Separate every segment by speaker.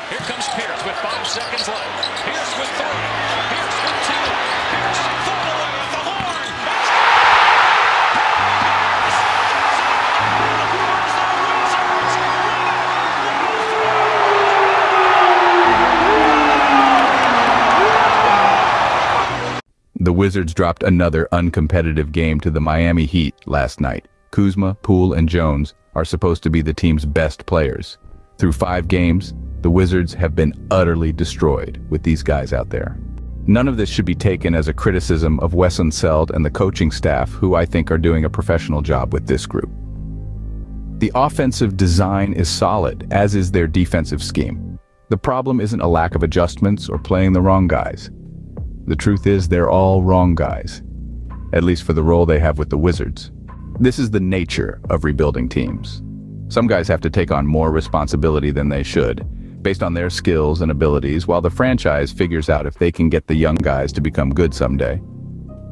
Speaker 1: Here comes Pierce with 5 seconds left. Pierce with 3. Pierce with 2. Pierce full away at the horn.
Speaker 2: The Wizards dropped another uncompetitive game to the Miami Heat last night. Kuzma, Poole, and Jones are supposed to be the team's best players. Through 5 games, the Wizards have been utterly destroyed with these guys out there. None of this should be taken as a criticism of Wes Unseld and the coaching staff, who I think are doing a professional job with this group. The offensive design is solid, as is their defensive scheme. The problem isn't a lack of adjustments or playing the wrong guys. The truth is, they're all wrong guys, at least for the role they have with the Wizards. This is the nature of rebuilding teams. Some guys have to take on more responsibility than they should, based on their skills and abilities, while the franchise figures out if they can get the young guys to become good someday.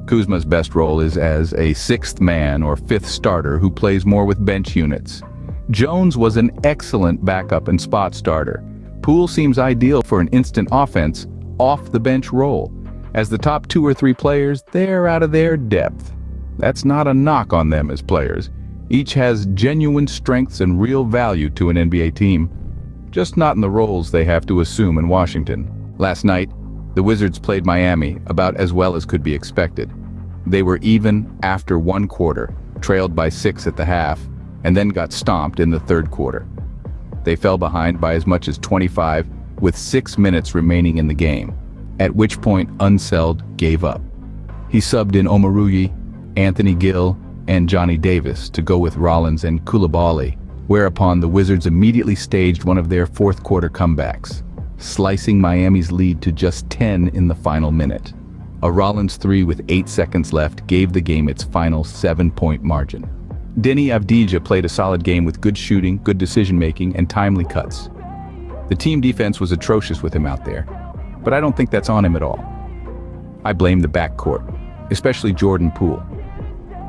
Speaker 2: Kuzma's best role is as a 6th man or 5th starter who plays more with bench units. Jones was an excellent backup and spot starter. Poole seems ideal for an instant offense, off-the-bench role. As the top 2 or 3 players, they're out of their depth. That's not a knock on them as players. Each has genuine strengths and real value to an NBA team, just not in the roles they have to assume in Washington. Last night, the Wizards played Miami about as well as could be expected. They were even after 1 quarter, trailed by 6 at the half, and then got stomped in the 3rd quarter. They fell behind by as much as 25 with 6 minutes remaining in the game, at which point Unseld gave up. He subbed in Omoruyi, Anthony Gill, and Johnny Davis to go with Rollins and Coulibaly, whereupon the Wizards immediately staged one of their 4th quarter comebacks, slicing Miami's lead to just 10 in the final minute. A Rollins 3 with 8 seconds left gave the game its final 7-point margin. Deni Avdija played a solid game with good shooting, good decision-making, and timely cuts. The team defense was atrocious with him out there, but I don't think that's on him at all. I blame the backcourt, especially Jordan Poole.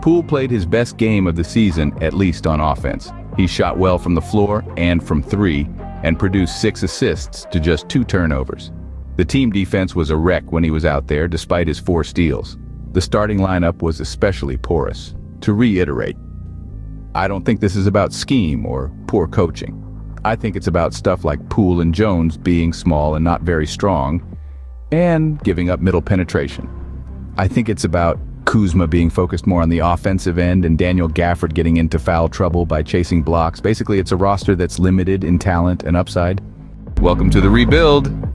Speaker 2: Poole played his best game of the season, at least on offense. He shot well from the floor and from 3, and produced 6 assists to just 2 turnovers. The team defense was a wreck when he was out there, despite his 4 steals. The starting lineup was especially porous. To reiterate, I don't think this is about scheme or poor coaching. I think it's about stuff like Poole and Jones being small and not very strong, and giving up middle penetration. I think it's about Kuzma being focused more on the offensive end and Daniel Gafford getting into foul trouble by chasing blocks. Basically, it's a roster that's limited in talent and upside. Welcome to the rebuild.